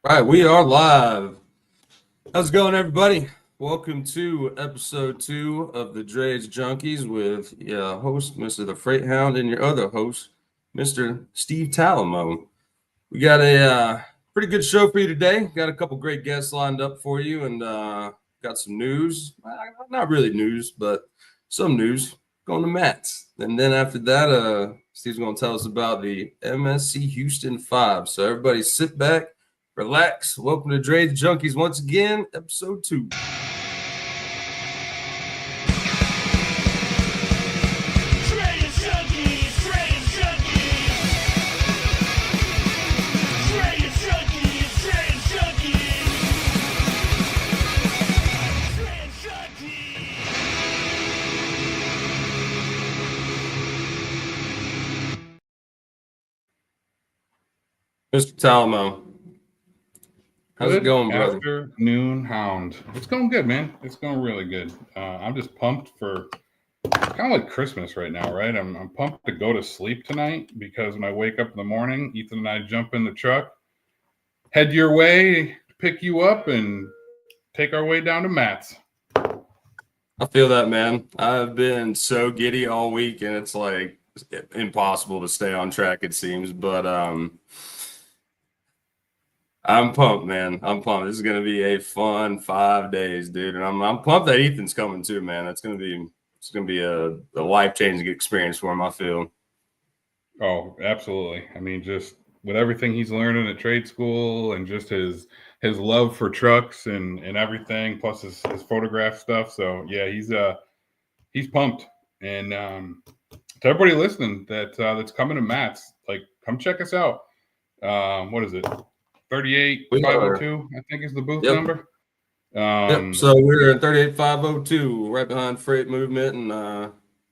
All right, we are live. How's it going, everybody? Welcome to episode 2 of the Dray's Junkies with your host, Mr. the Freight Hound, and your other host, Mr. Steve Talamo. We got a pretty good show for you today. Got a couple great guests lined up for you, and got some news. Not really news, but some news going to Matt's. And then after that, Steve's going to tell us about the MSC Houston 5. So everybody sit back, relax. Welcome to Dray's Junkies once again, episode 2. Mr. Talamo, how's it Good going, brother? afternoon, Hound. It's going good, man. It's going really good. I'm just pumped for kind of like Christmas right now, right? I'm pumped to go to sleep tonight because when I wake up in the morning, Ethan and I jump in the truck, head your way, pick you up, and take our way down to Matt's. I feel that, man. I've been so giddy all week, and it's like impossible to stay on track, it seems. But I'm pumped, man. I'm pumped. This is gonna be a fun 5 days, dude. And I'm pumped that Ethan's coming too, man. It's gonna be a life-changing experience for him, I feel. Oh, absolutely. I mean, just with everything he's learning at trade school and just his love for trucks and everything, plus his photograph stuff. So yeah, he's pumped. And to everybody listening that's coming to Matt's, like come check us out. What is it? We are. 38502, I think is the booth Yep. number. Yep. So we're at 38502, right behind Freight Movement and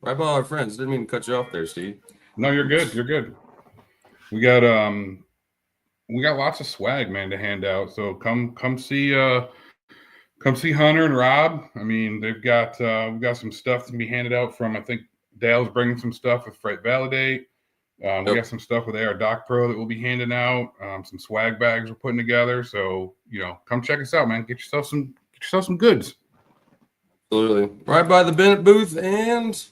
right by our friends. Didn't mean to cut you off there, Steve. No, you're good. You're good. We got lots of swag, man, to hand out. So come see Hunter and Rob. I mean, we've got some stuff to be handed out from. I think Dale's bringing some stuff with Freight Validate. We got some stuff with AR Doc Pro that we'll be handing out. Some swag bags we're putting together. So come check us out, man. Get yourself some goods. Absolutely. Right by the Bennett booth and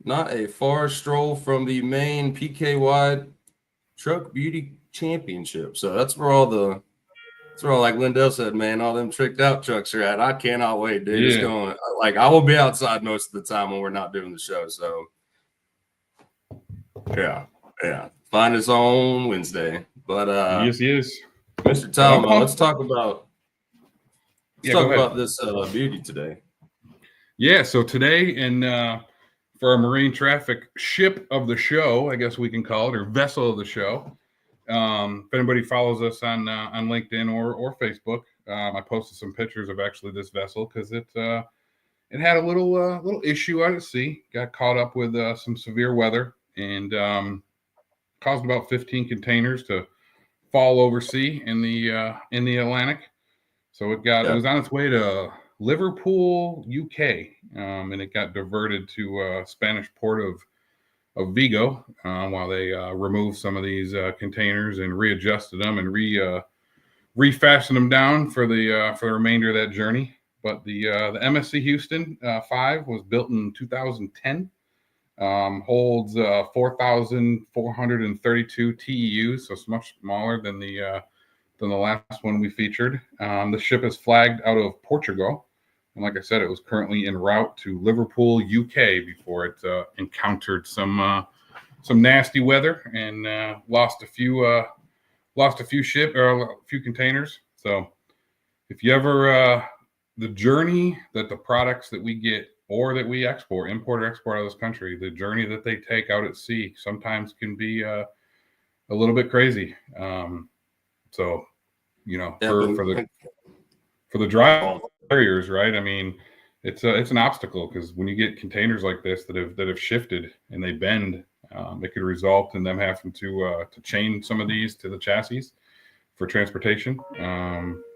not a far stroll from the main PKY Truck Beauty Championship. So that's where like Lindell said, man, all them tricked out trucks are at. I cannot wait, dude. It's going like I will be outside most of the time when we're not doing the show. So yeah. Find us on Wednesday. But Yes. Mr. Talamo, let's talk about this beauty today. Yeah, so today for our marine traffic ship of the show, I guess we can call it, or vessel of the show. If anybody follows us on LinkedIn or Facebook, I posted some pictures of actually this vessel because it had a little issue out at sea. Got caught up with some severe weather and caused about 15 containers to fall oversea in the Atlantic. So it was on its way to Liverpool, UK, and it got diverted to Spanish port of Vigo while they removed some of these containers and readjusted them and refastened them down for the remainder of that journey. But the MSC Houston 5 was built in 2010. Holds 4,432 TEUs, so it's much smaller than the last one we featured. The ship is flagged out of Portugal. And like I said, it was currently en route to Liverpool, UK before it encountered some nasty weather and lost a few containers. So if you ever the journey that the products that we get or that we import or export out of this country, the journey that they take out at sea sometimes can be a little bit crazy. So, for the dry carriers, right? I mean, it's an obstacle because when you get containers like this that have shifted and they bend, it could result in them having to chain some of these to the chassis for transportation.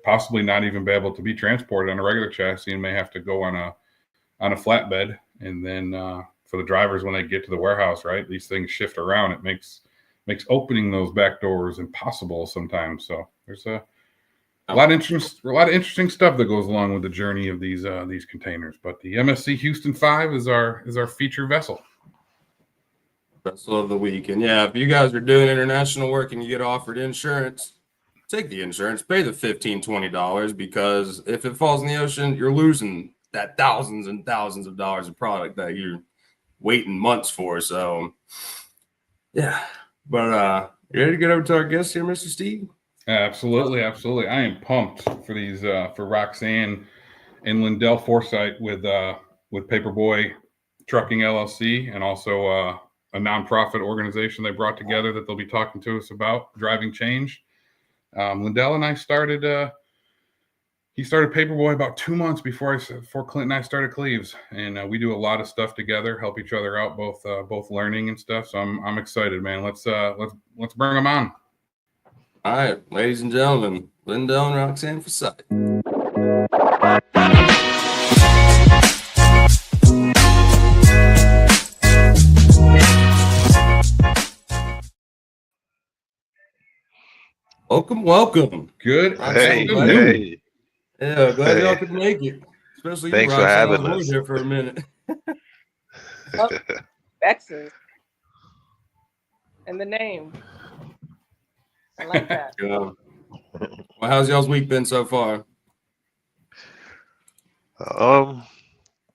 Possibly not even be able to be transported on a regular chassis and may have to go on a flatbed. And then for the drivers when they get to the warehouse, right, these things shift around. It makes opening those back doors impossible sometimes. So there's a lot of interesting stuff that goes along with the journey of these containers. But the MSC Houston 5 is our feature vessel. Vessel of the week. And yeah, if you guys are doing international work and you get offered insurance, take the insurance, pay the $15-$20, because if it falls in the ocean, you're losing that thousands and thousands of dollars of product that you're waiting months for. So yeah. But you ready to get over to our guest here, Mr. Steve? Absolutely. I am pumped for these for Roxanne and Lindell Forsythe with Paperboi Trucking LLC, and also a nonprofit organization they brought together that they'll be talking to us about, driving change. Lindell and I started. He started Paperboi about 2 months before Clint and I started Cleaves, and we do a lot of stuff together, help each other out, both learning and stuff. So I'm excited, man. Let's bring them on. All right, ladies and gentlemen, Lindell and Roxanne Forsythe. Welcome. Good. Hey. Yeah, glad y'all could make it. Especially you, Thanks Roxanne. for having I was us. here for a minute. Texas. And the name. I like that. Yeah. Well, how's y'all's week been so far?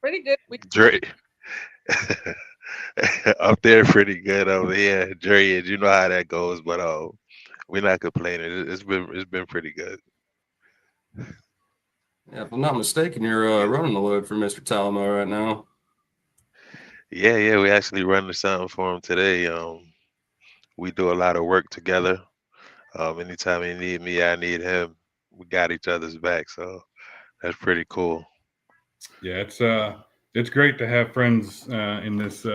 Pretty good. Dray. Up there pretty good. Over here, Dray, you know how that goes, but we're not complaining. It's been pretty good. Yeah, if I'm not mistaken, you're running the load for Mr. Talamo right now. Yeah, we actually running something for him today. We do a lot of work together. Anytime he need me, I need him. We got each other's back, so that's pretty cool. Yeah, it's great to have friends in this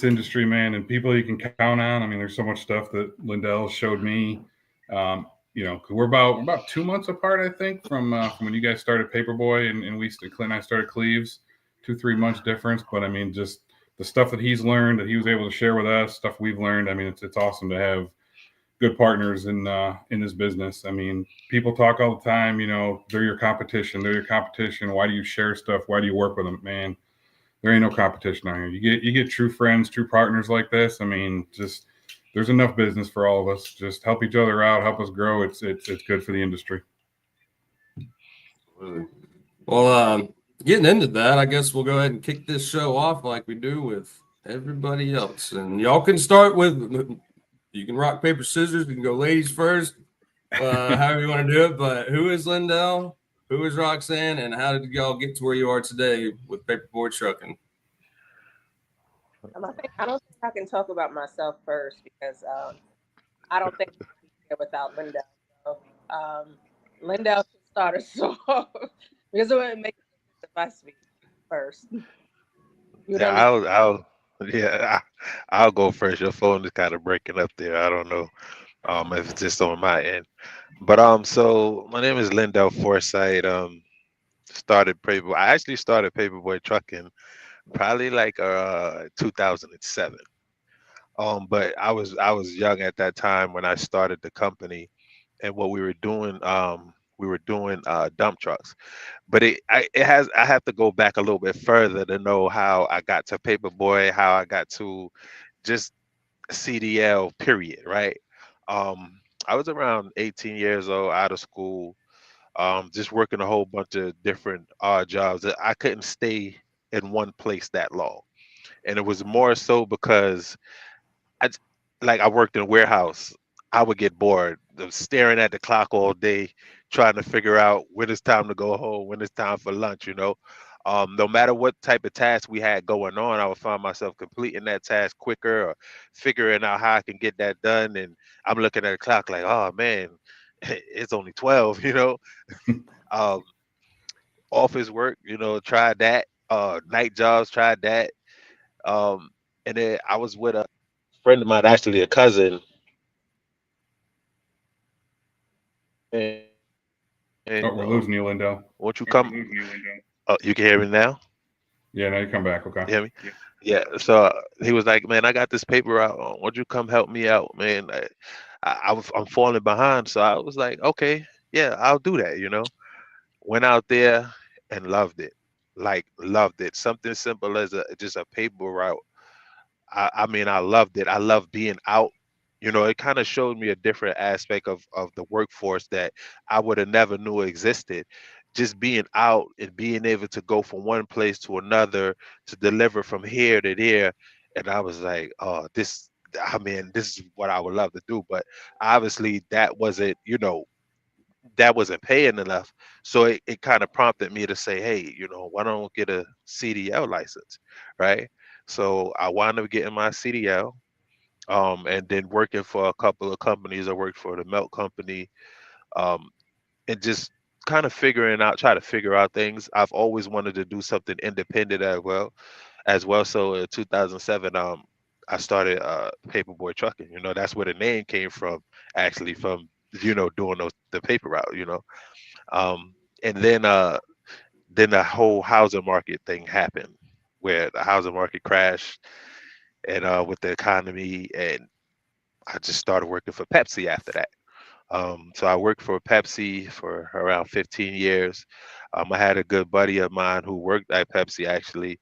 industry, man, and people you can count on. I mean, there's so much stuff that Lindell showed me. We're about 2 months apart, I think, from when you guys started Paperboi and Clint and I started Cleaves. 2-3 months difference, but I mean, just the stuff that he's learned that he was able to share with us, stuff we've learned. I mean, it's awesome to have good partners in this business. I mean, people talk all the time, they're your competition. Why do you share stuff? Why do you work with them? Man, there ain't no competition out here. You get true friends, true partners like this. I mean, just there's enough business for all of us. Just help each other out, help us grow. It's good for the industry. Well, getting into that, I guess we'll go ahead and kick this show off like we do with everybody else. And y'all can start with, you can rock, paper, scissors. We can go ladies first, however you want to do it. But who is Lindell? Who is Roxanne? And how did y'all get to where you are today with Paperboi Trucking? I don't think I can talk about myself first, because I don't think I can be here without Lindell. So, Lindell should start us off, because it wouldn't make sense if I speak first. I'll go first. Your phone is kind of breaking up there. I don't know if it's just on my end. But so my name is Lindell Forsythe. Started Paperboi. I actually started Paperboi Trucking probably like 2007. But I was young at that time when I started the company, and what we were doing dump trucks. But I have to go back a little bit further to know how I got to Paperboi, how I got to just CDL period, right? I was around 18 years old, out of school, just working a whole bunch of different odd jobs. I couldn't stay in one place that long, and it was more so because I worked in a warehouse. I would get bored of staring at the clock all day, trying to figure out when it's time to go home, when it's time for lunch. No matter what type of task we had going on, I would find myself completing that task quicker or figuring out how I can get that done. And I'm looking at the clock like, oh man, it's only 12. Office work, tried that. Night jobs, tried that. And then I was with a friend of mine, actually a cousin. And We're losing you, Lindell. won't you come? Oh, you can hear me now? Yeah, now you come back. Okay. You hear me? Yeah. So he was like, "Man, I got this paper out. Won't you come help me out, man? I'm falling behind." So I was like, "Okay." yeah, I'll do that, you know. Went out there and loved it. Like loved it. Something simple as a just a paper route. I mean, I loved it. I love being out. You know, it kind of showed me a different aspect of the workforce that I would have never knew existed. Just being out and being able to go from one place to another to deliver from here to there. And I was like, oh, I mean, this is what I would love to do. But obviously that wasn't, that wasn't paying enough. So it kind of prompted me to say, hey, why don't I get a CDL license? Right. So I wound up getting my CDL, and then working for a couple of companies. I worked for the milk company, um, and just kind of try to figure out things. I've always wanted to do something independent as well. So in 2007, I started Paperboy trucking. That's where the name came from, actually, from doing the paper route. Um, and then the whole housing market thing happened, where the housing market crashed, and with the economy, and I just started working for Pepsi after that. So I worked for Pepsi for around 15 years. I had a good buddy of mine who worked at Pepsi, actually,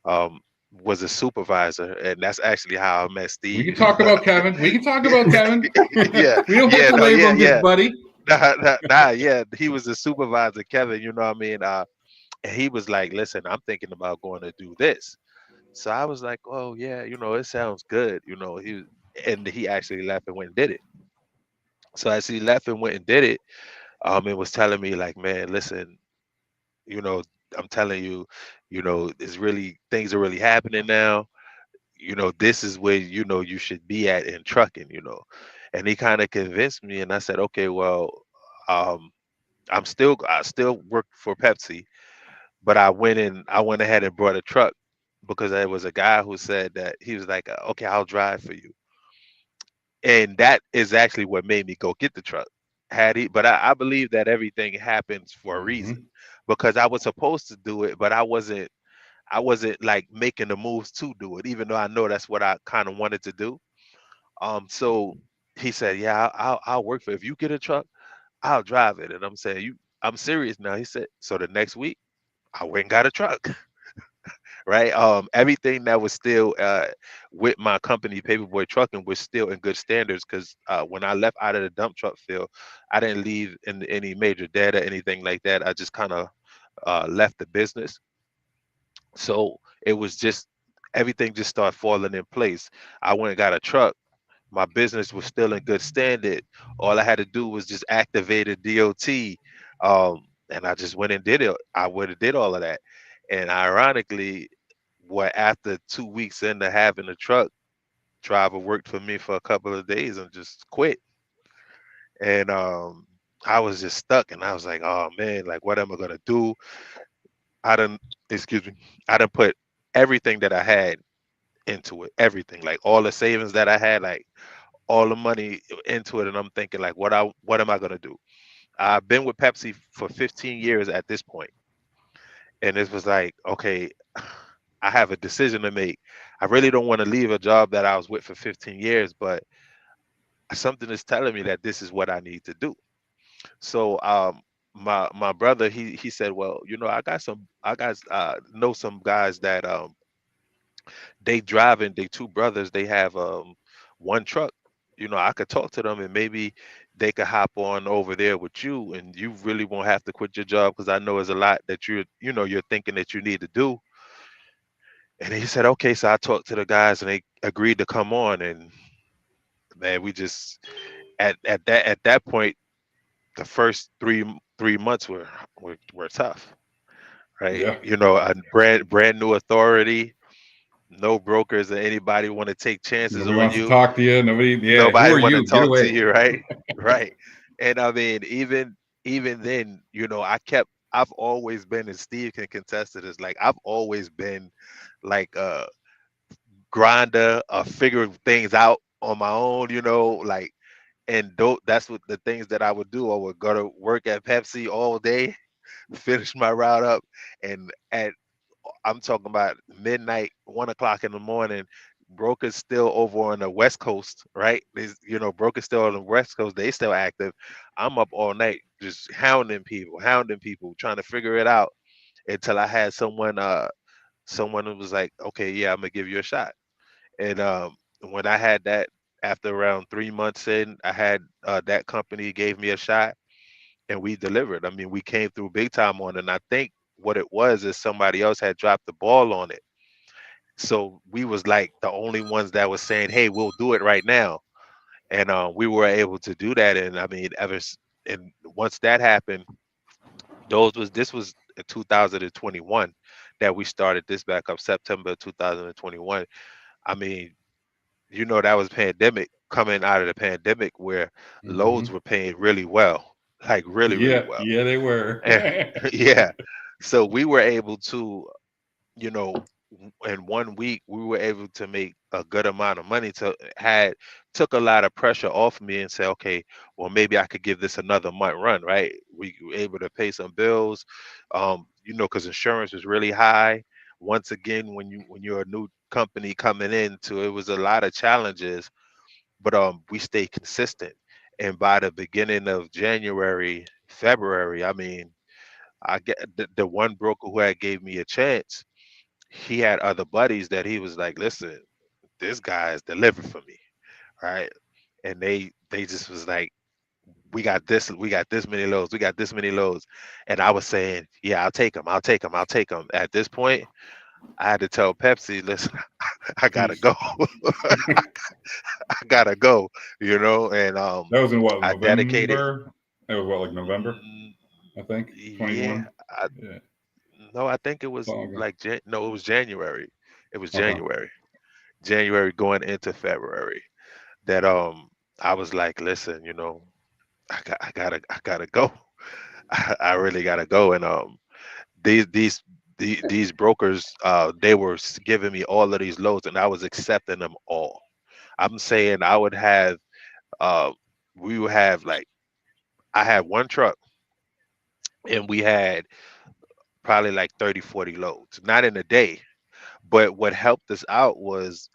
um, was a supervisor, and that's actually how I met We can Steve. talk about Kevin. We can talk about Kevin. Yeah, We don't have yeah, to no, label yeah, him just yeah. buddy. Nah, yeah, he was a supervisor, Kevin. You know what I mean? And he was like, "Listen, I'm thinking about going to do this." So I was like, "Oh yeah, it sounds good." And he actually left and went and did it. So as he left and went and did it, it was telling me like, "Man, listen, you know, I'm telling you, it's really things are really happening now. This is where you should be at in trucking." And he kind of convinced me, and I said, "Okay, well, um, I still work for Pepsi, but I went ahead and brought a truck because there was a guy who said that he was like, okay, I'll drive for you." And that is actually what made me go get the truck. But I believe that everything happens for a reason, Hmm. because I was supposed to do it, but I wasn't like making the moves to do it, even though I know that's what I kind of wanted to do. So he said, "Yeah, I'll work for it. If you get a truck, I'll drive it." And I'm saying, I'm serious now. He said, so the next week I went and got a truck. Right. Everything that was still with my company, Paperboy Trucking, was still in good standards, because when I left out of the dump truck field, I didn't leave in any major debt or anything like that. I just kind of left the business. So it was just everything just started falling in place. I went and got a truck. My business was still in good standing. All I had to do was just activate a DOT, and I just went and did it. I would have did all of that. And ironically, what after 2 weeks into having a truck, driver worked for me for a couple of days and just quit. And I was just stuck, and I was like, oh man, like what am I gonna do? I didn't, excuse me, I didn't put everything that I had into it, everything, like all the savings that I had, like all the money into it. And I'm thinking like, what am I gonna do? I've been with Pepsi for 15 years at this point, and it was like, okay, I have a decision to make. I really don't want to leave a job that I was with for 15 years, but something is telling me that this is what I need to do. So my brother, he said, well, I got know some guys that they driving, they two brothers, they have one truck. I could talk to them, and maybe they could hop on over there with you, and you really won't have to quit your job, because I know there's a lot that you're thinking that you need to do. And he said, okay. So I talked to the guys, and they agreed to come on. And man, we just at that point, the first three months were tough, right? Yeah. A brand new authority, no brokers or anybody want to take chances Nobody on wants to you. talk to you. Nobody. Yeah. Who Nobody are want to you? Get talk to away. you, right? Right. And I mean, even then, I've always been, and Steve can contest to this, like I've always been like a grinder, figuring things out on my own, like, and that's what the things that I would do. I would go to work at Pepsi all day, finish my route up, and I'm talking about midnight, 1 o'clock in the morning, brokers still over on the West Coast, right? Brokers still on the West Coast. They still active. I'm up all night just hounding people, trying to figure it out until I had someone who was like, okay, yeah, I'm gonna give you a shot. And when I had that, after around 3 months in, I had that company gave me a shot, and we delivered. I mean, we came through big time on it. And I think what it was is somebody else had dropped the ball on it. So we was like the only ones that was saying, "Hey, we'll do it right now," and we were able to do that. And I mean, and once that happened, this was in 2021 that we started this back up, September 2021. I mean, that was pandemic, coming out of the pandemic, where loads were paying really well, like really, really well. Yeah, they were. And yeah, so we were able to, you know, in 1 week, we were able to make a good amount of money. Took a lot of pressure off me and say, okay, well, maybe I could give this another month run, right? We were able to pay some bills, because insurance was really high. Once again, when you're a new company coming into, it was a lot of challenges, but we stayed consistent. And by the beginning of January, February, I mean, I get the one broker who had gave me a chance. He had other buddies that he was like, listen, this guy is delivered for me, right? And they just was like, we got this many loads, we got this many loads. And I was saying, yeah, I'll take them. At this point, I had to tell Pepsi, listen, I gotta go. I gotta go, and That was in what, I dedicated. November? That was what, like November, mm, I think, yeah, 21. Yeah, no, I think it was long ago. like no, it was January. It was Okay. January going into February, that I was like, listen, I gotta go. I really gotta go. And these these these brokers, they were giving me all of these loads, and I was accepting them all. I'm saying uh we would have, like, I had one truck, and we had probably like 30, 40 loads, not in a day. But what helped us out was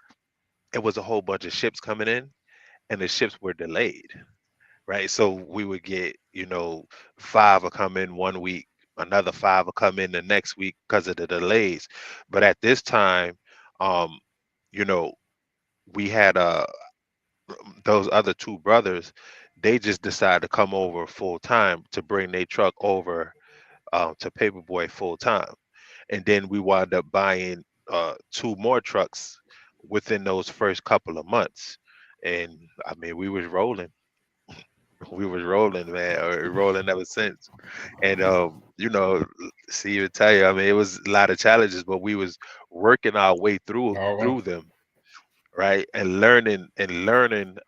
it was a whole bunch of ships coming in, and the ships were delayed, right? So we would get, five will come in 1 week, another five will come in the next week because of the delays. But at this time, um, you know, we had those other two brothers. They just decided to come over full time to bring their truck over to Paperboy full time, and then we wound up buying two more trucks within those first couple of months. And I mean, we was rolling, man, or rolling ever since. And see, you tell you, I mean, it was a lot of challenges, but we was working our way through Oh, well. through them, right? And learning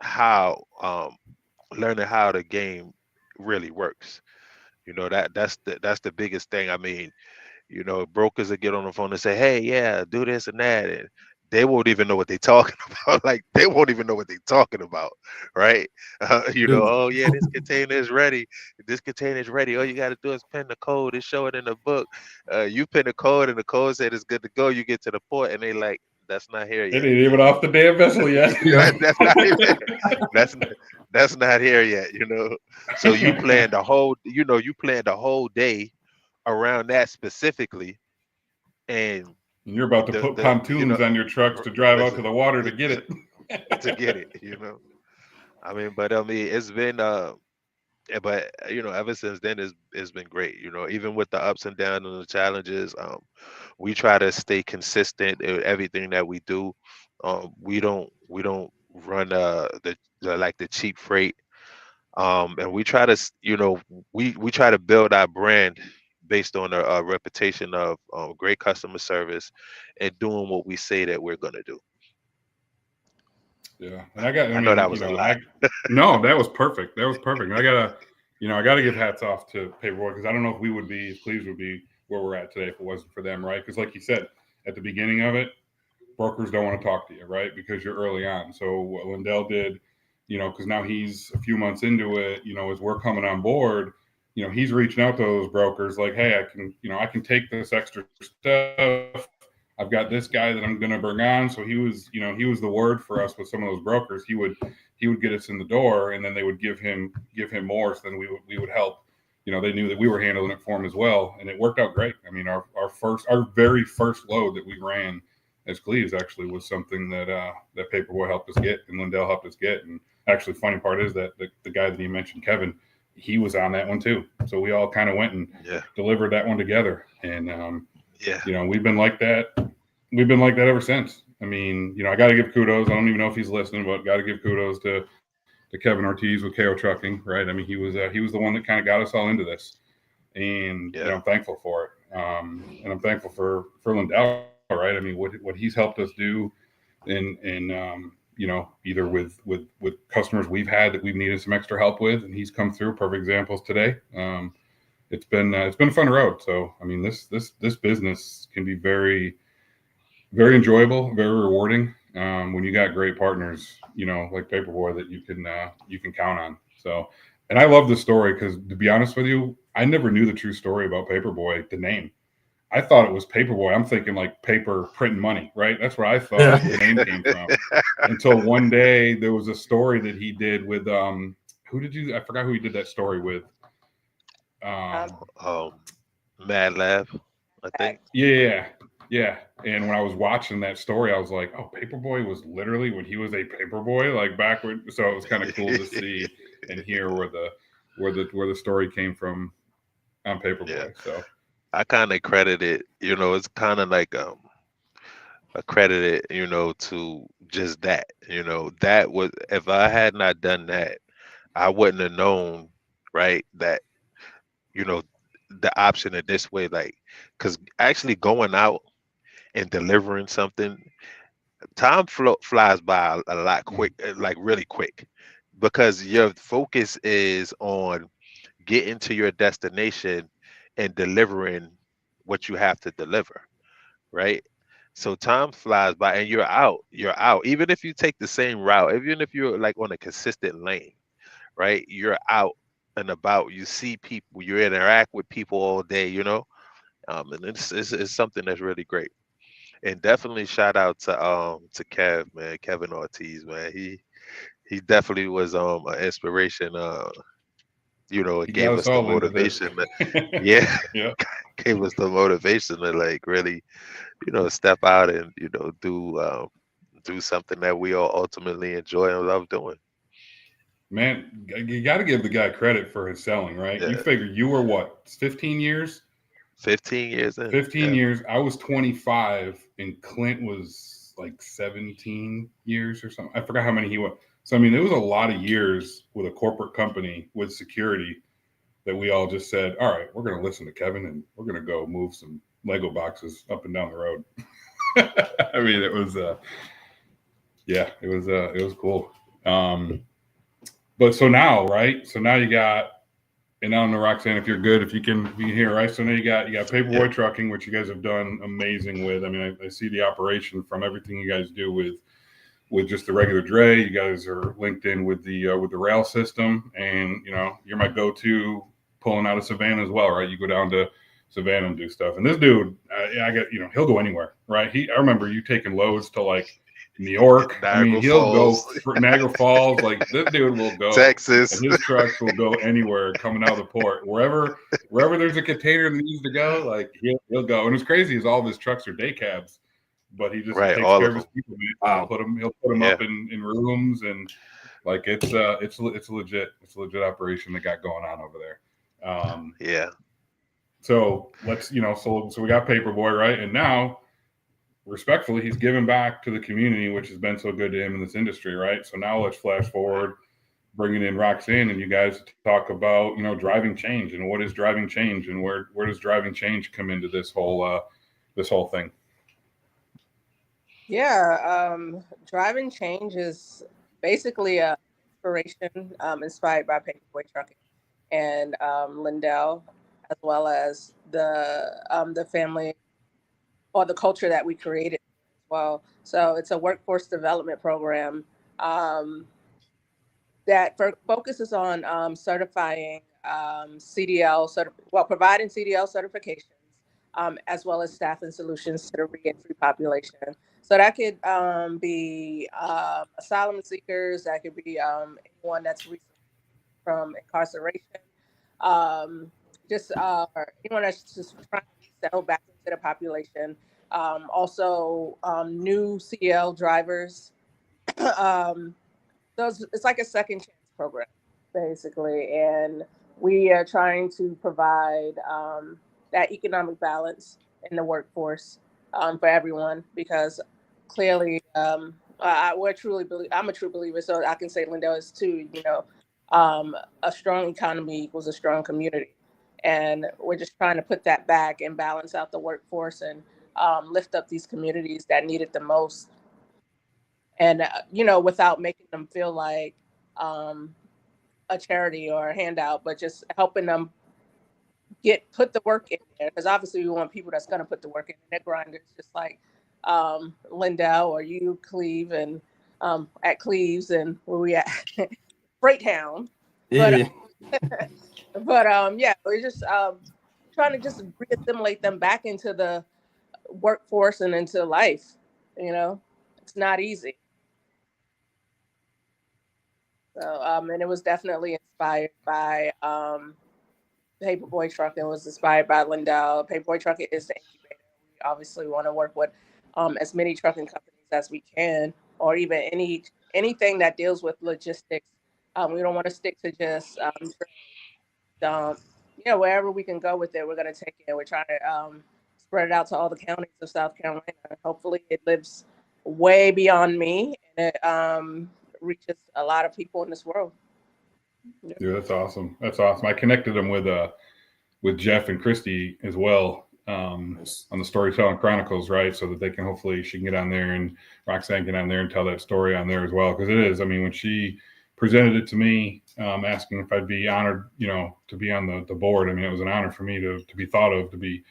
how the game really works. That's the biggest thing. I mean, brokers that get on the phone and say, "Hey, yeah, do this and that," and they won't even know what they're talking about. Like, they won't even know what they're talking about, right? Dude, Oh yeah, this container is ready. This container is ready. All you got to do is pin the code and show it in the book. You pin the code, and the code said it's good to go. You get to the port, and they like, that's not here It yet. ain't even off the damn vessel yet. That's not even, that's that's not here yet. So you plan the whole day around that specifically, and You're about to put the pontoons on your trucks to drive out to listen, the water to get it. to get it. I mean, but I mean, it's been but ever since then, it's been great. Even with the ups and downs and the challenges, we try to stay consistent in everything that we do. We don't run the cheap freight. And we try to we try to build our brand based on a reputation of great customer service and doing what we say that we're going to do. Yeah, and I know mean, that was a lot. no, that was perfect. That was perfect. I gotta give hats off to Paperboie, because I don't know if we would be as pleased would be where we're at today if it wasn't for them, right? Because like you said at the beginning of it, brokers don't want to talk to you, right? Because you're early on. So what Lindell did, because now he's a few months into it, as we're coming on board, he's reaching out to those brokers like, hey, I can take this extra stuff. I've got this guy that I'm going to bring on. So he was the word for us with some of those brokers. He would get us in the door, and then they would give him more. So then we would help. They knew that we were handling it for him as well, and it worked out great. I mean, our very first load that we ran as Cleves actually was something that Paperboie helped us get, and Lindell helped us get. And actually, funny part is that the guy that he mentioned, Kevin, he was on that one too. So we all kind of went and delivered that one together. And we've been like that. We've been like that ever since. I mean, I got to give kudos. I don't even know if he's listening, but got to give kudos to Kevin Ortiz with KO Trucking, right? I mean, he was the one that kind of got us all into this, and I'm thankful for it. And I'm thankful for Lindell, right? I mean, what he's helped us do, in either with customers we've had that we've needed some extra help with, and he's come through. Perfect examples today. It's been a fun road. So I mean, this business can be very, very enjoyable, very rewarding when you got great partners, like Paperboie that you can count on. So, and I love the story because, to be honest with you, I never knew the true story about Paperboie, the name. I thought it was Paperboie. I'm thinking like paper, print, money, right? That's where I thought the name came from. Until one day there was a story that he did with I forgot who he did that story with. Mad Lab, I think. Yeah. And when I was watching that story, I was like, oh, Paperboie was literally when he was a paperboy, like backward. So it was kind of cool to see and hear where the story came from on Paperboie. Yeah. So I kind of credit it, it's kind of like accredited, to just that. That was, if I had not done that, I wouldn't have known, right, that the option in this way, like, because actually going out and delivering something, time flies by a lot quick, like really quick, because your focus is on getting to your destination and delivering what you have to deliver, right? So time flies by and you're out. Even if you take the same route, even if you're like on a consistent lane, right? You're out and about. You see people, you interact with people all day, and it's something that's really great. And definitely shout out to Kev, man, Kevin Ortiz, man. He definitely was an inspiration. It he gave got us us the all into this. motivation. Yeah, Yeah. gave us the motivation to like really, step out and do something that we all ultimately enjoy and love doing. Man, you got to give the guy credit for his selling, right? Yeah. You figure you were what, 15 years? 15 years in. 15 Yeah. years. I was 25 and Clint was like 17 years or something. I forgot how many he was. So, I mean, there was a lot of years with a corporate company with security that we all just said, all right, we're going to listen to Kevin and we're going to go move some Lego boxes up and down the road. I mean, it was, it was cool. But so now, right? So now you got, and I don't know, Roxanne, if you're good, if you can hear, right? So now you got Paperboie Trucking, which you guys have done amazing with. I mean, I see the operation from everything you guys do with just the regular Dray. You guys are linked in with the rail system, and you're my go-to pulling out of Savannah as well, right? You go down to Savannah and do stuff. And this dude, he'll go anywhere, right? I remember you taking loads to like New York. He'll go for Niagara Falls. Like this dude will go Texas. And his trucks will go anywhere coming out of the port. Wherever there's a container that needs to go, like he'll go. And what's crazy is all of his trucks are day cabs, but he just takes care of his people. Man. He'll put them up in rooms, and like it's a legit operation that got going on over there. So let's so we got Paperboie, right? And now, respectfully, he's giving back to the community, which has been so good to him in this industry, right? So now let's flash forward, bringing in Roxanne and you guys to talk about driving change and what is driving change and where does driving change come into this whole thing. Driving change is basically a inspiration inspired by Paperboie Trucking and Lindell, as well as the family or the culture that we created as well. So it's a workforce development program that focuses on certifying CDL, providing CDL certifications as well as staffing solutions to the reentry population. So that could be asylum seekers, that could be anyone that's recently from incarceration, um, just anyone that's just trying to be settled back into the population. Also, new CL drivers. um, those it's like a second chance program, basically, and we are trying to provide that economic balance in the workforce for everyone because clearly we're truly believe I'm a true believer, so I can say Lindell is too. A strong economy equals a strong community, and we're just trying to put that back and balance out the workforce and lift up these communities that need it the most, and without making them feel like um, a charity or a handout, but just helping them put the work in there. Because obviously we want people that's going to put the work in. And they're grinders, just like Lindell or you, Cleve, and at Cleve's and where we at, Freight Hound. But Yeah. yeah, we're just trying to just reassimilate them back into the workforce and into life. It's not easy. So, and it was definitely inspired by Paperboy Trucking. Was inspired by Lindell. Paperboy Trucking is the incubator. We obviously want to work with as many trucking companies as we can, or even anything that deals with logistics. We don't want to stick to just wherever we can go with it, we're going to take it. We're trying to spread it out to all the counties of South Carolina. Hopefully, it lives way beyond me and it reaches a lot of people in this world. Dude, that's awesome. That's awesome. I connected them with Jeff and Christy as well on the Storytelling Chronicles, right? So that she can get on there and Roxanne get on there and tell that story on there as well. Because it is, I mean, when she presented it to me, asking if I'd be honored, to be on the board. I mean, it was an honor for me to be thought of, to be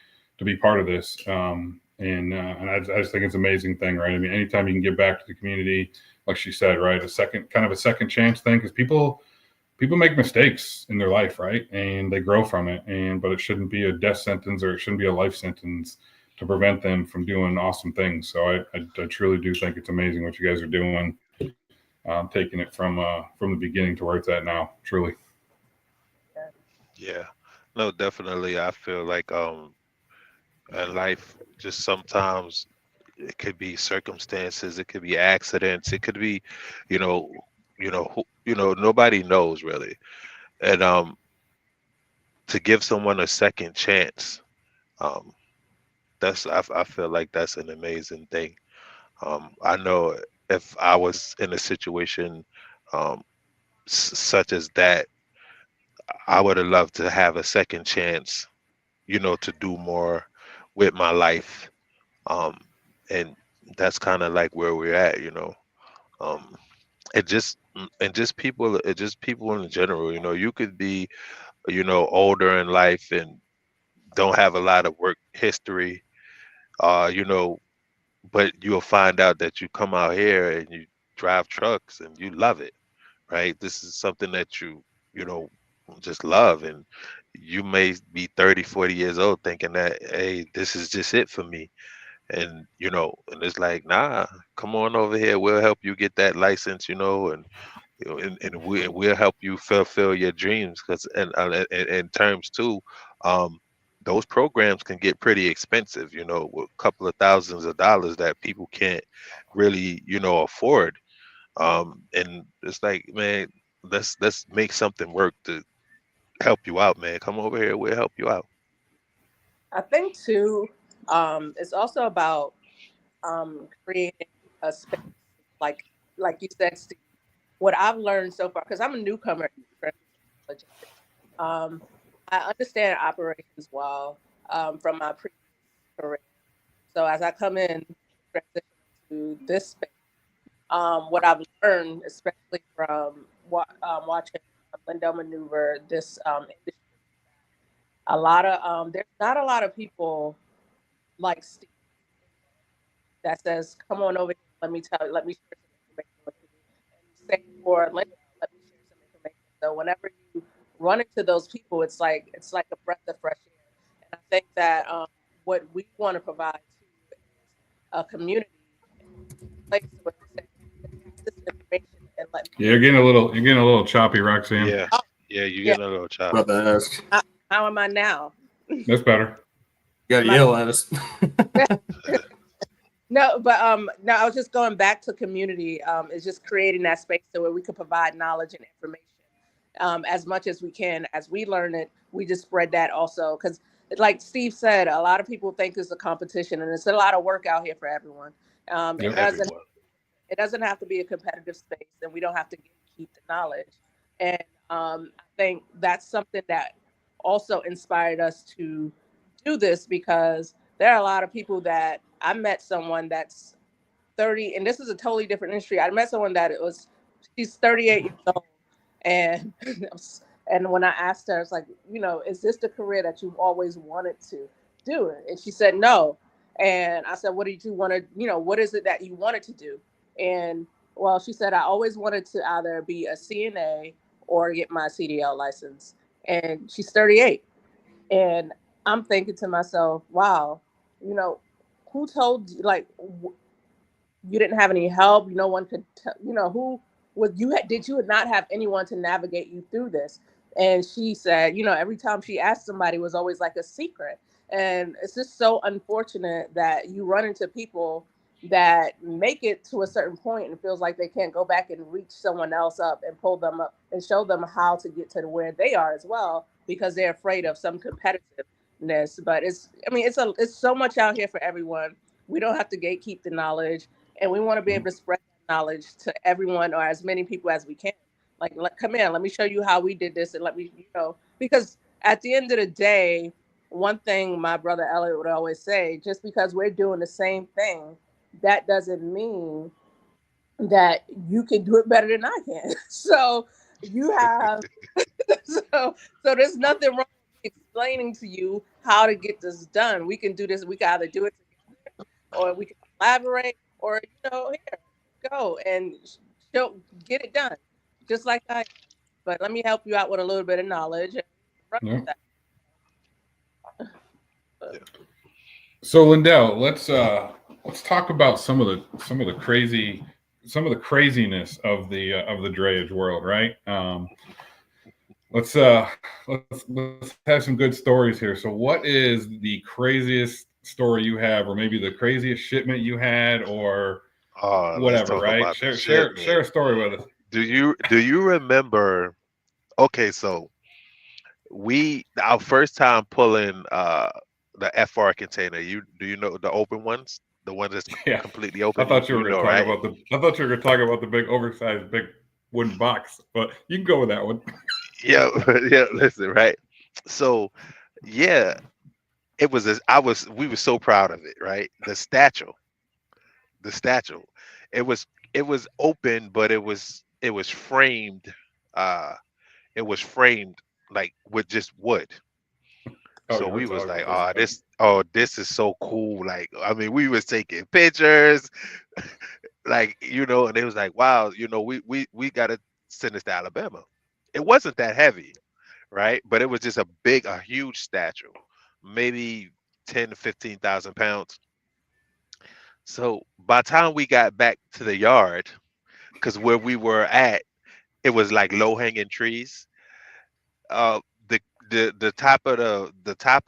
part of this. And I just think it's an amazing thing, right? I mean, anytime you can give back to the community, like she said, right, a second chance thing, because people make mistakes in their life, right? And they grow from it. But it shouldn't be a death sentence or it shouldn't be a life sentence to prevent them from doing awesome things. So I truly do think it's amazing what you guys are doing, taking it from the beginning to where it's at now. Truly. Yeah. No, definitely. I feel like in life, just sometimes it could be circumstances, it could be accidents, it could be, you know, nobody knows really. And to give someone a second chance, um, I feel like that's an amazing thing. I know if I was in a situation um, such as that, I would have loved to have a second chance, to do more with my life. Um, and that's kind of like where we're at. Um, and just people in general. You could be, older in life and don't have a lot of work history. Uh, you know, but you'll find out that you come out here and you drive trucks and you love it, right? This is something that you know just love, and you may be 30, 40 years old thinking that, hey, this is just it for me. And it's like, nah, come on over here, we'll help you get that license, and we'll help you fulfill your dreams. Because and in terms too, um those programs can get pretty expensive, with a couple of thousands of dollars that people can't really, afford. And it's like, man, let's make something work to help you out, man. Come over here, we'll help you out. I think too, it's also about creating a space like you said, Steve. What I've learned so far, because I'm a newcomer in logistics, I understand operations well from my previous career. So as I come in transition to this space, what I've learned, especially from watching Lindell maneuver this industry, there's not a lot of people like Steve that says, "Come on over here, let me share some information with you." And same for Linda, let me share some information. So whenever you run into those people, it's like a breath of fresh air. And I think that what we want to provide to is a community place where we say, this information and let me Yeah, you're getting a little choppy, Roxanne. Yeah, oh, yeah, you yeah. getting a little choppy. About to ask. How am I now? That's better. You gotta Am I yell at us. No, but no, I was just going back to community. It's just creating that space so where we could provide knowledge and information as much as we can. As we learn it, we just spread that also. Because, like Steve said, a lot of people think it's a competition, and it's a lot of work out here for everyone. Yep. Everyone. It doesn't have to be a competitive space, and we don't have to keep the knowledge. And I think that's something that also inspired us to do this, because there are a lot of people that I met someone that's 30, and this is a totally different industry. I met someone that she's 38 years old, and and when I asked her, it's like, is this the career that you've always wanted to do? And she said no. And I said, what did you want to, what is it that you wanted to do? And well, she said, I always wanted to either be a CNA or get my CDL license. And she's 38. And I'm thinking to myself, wow, who told you, like, you didn't have any help? No one could, who was you? Did you not have anyone to navigate you through this? And she said, every time she asked somebody, it was always like a secret. And it's just so unfortunate that you run into people that make it to a certain point and feels like they can't go back and reach someone else up and pull them up and show them how to get to where they are as well, because they're afraid of some competitiveness. But it's so much out here for everyone. We don't have to gatekeep the knowledge, and we want to be able to spread that knowledge to everyone, or as many people as we can. Like, come in, let me show you how we did this, and let me, because at the end of the day, one thing my brother Elliot would always say: just because we're doing the same thing, that doesn't mean that you can do it better than I can. So you have, so there's nothing wrong with explaining to you how to get this done. We can do this. We can either do it together, or we can collaborate, or here, go and get it done, just like I am. But let me help you out with a little bit of knowledge and run with that. So Lindell, let's talk about some of the craziness of the drayage world, right? Let's have some good stories here. So what is the craziest story you have, or maybe the craziest shipment you had, or whatever, right? Share a story with us. Do you remember? Okay, so our first time pulling the FR container. Do you know the open ones? The ones that's completely open. I thought you were going to talk about the big oversized big wooden box, but you can go with that one. Yeah. Listen, right. So, yeah, we were so proud of it, right? The statue. It was open, but it was framed. It was framed like with just wood. So we was like, this is so cool. Like, I mean, we was taking pictures, like, and they was like, wow, we gotta send this to Alabama. It wasn't that heavy, right? But it was just a huge statue, maybe 10 to 15,000 pounds. So by the time we got back to the yard, because where we were at, it was like low hanging trees. Uh, the top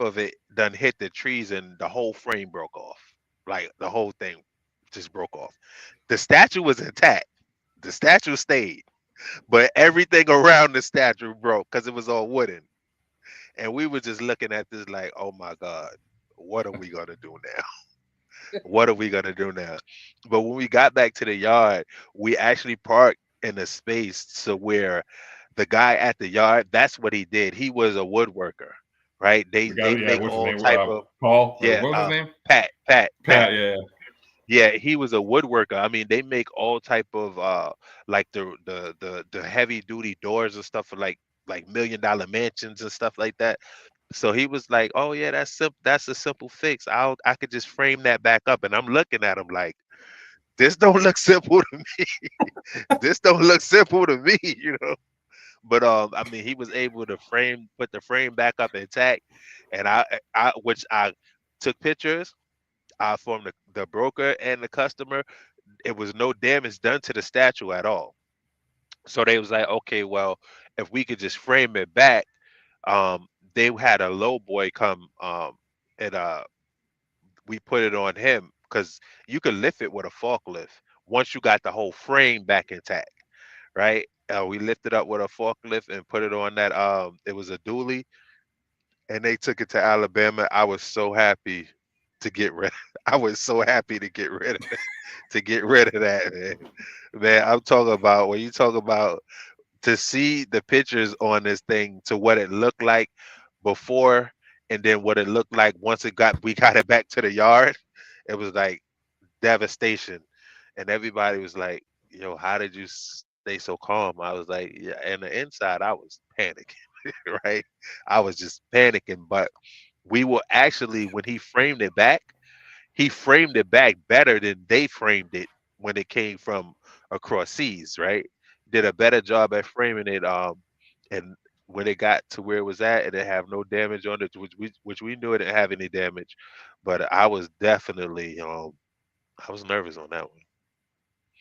of it done hit the trees, and the whole frame broke off. Like, the whole thing just broke off. The statue was intact. The statue stayed, but everything around the statue broke because it was all wooden. And we were just looking at this like, oh my God, what are we gonna do now? What are we gonna do now? But when we got back to the yard, we actually parked in a space to where the guy at the yard, that's what he did. He was a woodworker, right? They make all type of Paul. Yeah, what was his name? Pat. Yeah. Yeah, he was a woodworker. I mean, they make all type of like the heavy duty doors and stuff for like $1 million mansions and stuff like that. So he was like, "Oh yeah, that's a simple fix. I could just frame that back up." And I'm looking at him like, "This don't look simple to me. This don't look simple to me, But I mean, he was able to put the frame back up intact, and took pictures. I informed the broker and the customer. It was no damage done to the statue at all. So they was like, okay, well, if we could just frame it back, um, they had a low boy come, and we put it on him because you could lift it with a forklift once you got the whole frame back intact, right? We lifted up with a forklift and put it on that. It was a dually, and they took it to Alabama. I was so happy to get rid. I was so happy to get rid of that, to get rid of that, man. Man, I'm talking about when you talk about to see the pictures on this thing to what it looked like before and then what it looked like once we got it back to the yard. It was like devastation, and everybody was like, yo, how did you stay so calm? I was like, yeah, and the inside I was panicking. Right, I was just panicking, but we were actually, when he framed it back better than they framed it when it came from across seas, right? Did a better job at framing it. And when it got to where it was at, it didn't have no damage on it, which we knew it didn't have any damage. But I was definitely, I was nervous on that one.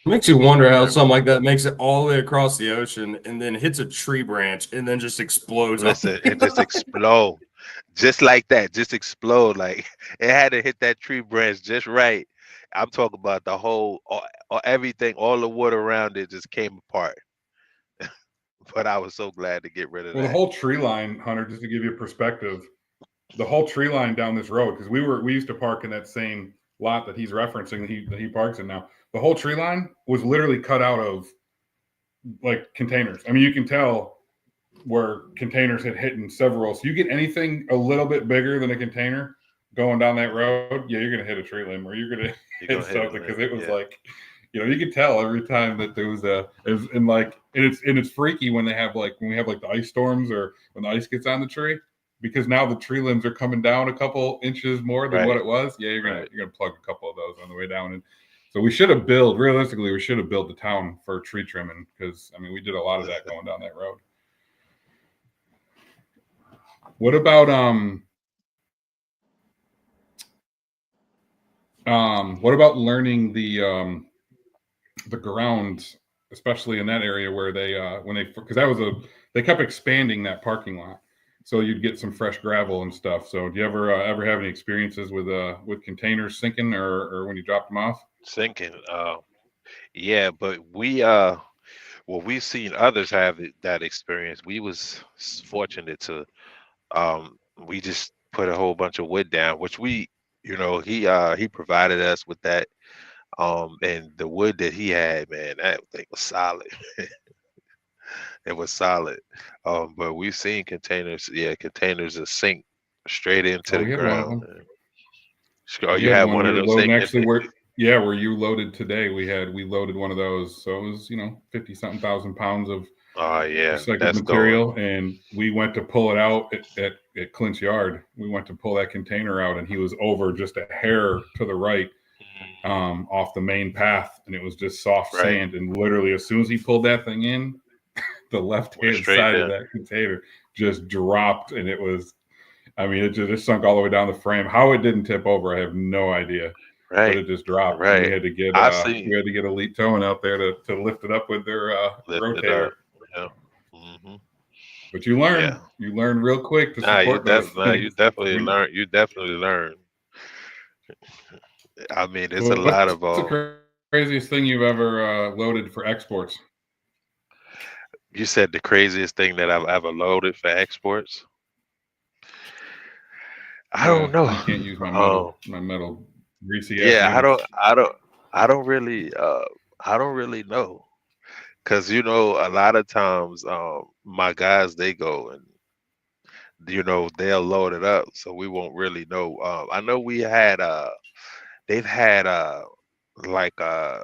Makes you wonder how Nervous. something like that makes it all the way across the ocean and then hits a tree branch and then just explodes. Listen, it just explode, just like that, just explode. Like it had to hit that tree branch just right. I'm talking about the whole, everything, all the wood around it just came apart. But I was so glad to get rid of Well, the that. whole tree line, Hunter, just to give you a perspective, the whole tree line down this road, because we used to park in that same lot that he's referencing that he parks in now. The whole tree line was literally cut out of like containers. I mean, you can tell where containers had hit in several. So you get anything a little bit bigger than a container going down that road, yeah, you're gonna hit a tree limb or you're gonna hit something, because it was like, you know, you could tell every time that there was it's freaky when we have like the ice storms or when the ice gets on the tree, because now the tree limbs are coming down a couple inches more than what it was. Yeah, you're gonna plug a couple of those on the way down. And so we should have built the town for tree trimming, because I mean we did a lot of that going down that road. What about learning the grounds, especially in that area where they kept expanding that parking lot, so you'd get some fresh gravel and stuff. So do you ever have any experiences with containers sinking or when you dropped them off? Sinking. Yeah, but we've seen others have that experience. We was fortunate to, we just put a whole bunch of wood down, which he provided us with that. And the wood that he had, man, that thing was solid. It was solid. But we've seen containers, containers that sink straight into the We had one of ground. them. Oh, We you had had one one we of were those loading. sinking? Actually, where you loaded today, we loaded one of those. So it was 50-something thousand pounds of Oh yeah, recycled that's material, going. and we went to pull it out at Clint's yard. We went to pull that container out, and he was over just a hair to the right, off the main path, and it was just soft sand. And literally, as soon as he pulled that thing in, the left-hand side of that container just dropped, and it was, I mean, it just sunk all the way down the frame. How it didn't tip over, I have no idea. Right. But it just dropped. Right. And we had to get Elite Towing out there to lift it up with their rotator. Yeah. Mm-hmm. But you learn real quick to support those things. You definitely learn. You definitely learn. I mean, it's a lot of. What's the craziest thing you've ever loaded for exports? You said the craziest thing that I've ever loaded for exports. I don't know. You can't use my metal greasy. Yeah, I don't really know, because a lot of times my guys, they go and they'll load it up, so we won't really know. I know we had they've had like I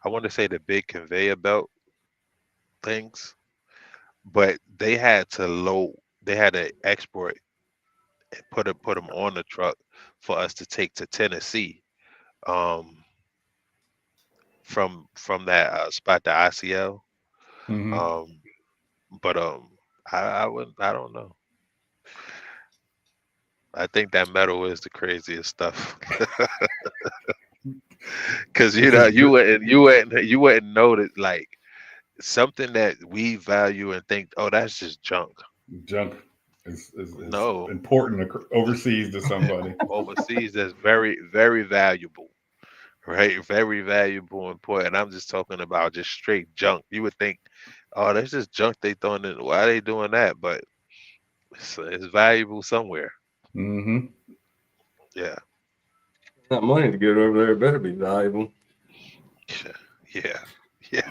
want to say the big conveyor belt things, but they had to export and put them on the truck for us to take to Tennessee, from that spot, the ICL. Mm-hmm. But I don't know. I think that metal is the craziest stuff. Because you wouldn't know that, like, something that we value and think, oh, that's just junk. Junk is No, important overseas to somebody. overseas that's very, very valuable, right? Very valuable and important. I'm just talking about just straight junk. You would think, oh, that's just junk they throwing in. Why are they doing that? But it's valuable somewhere. Mm-hmm. Yeah, That money to get over there better be valuable. yeah, yeah.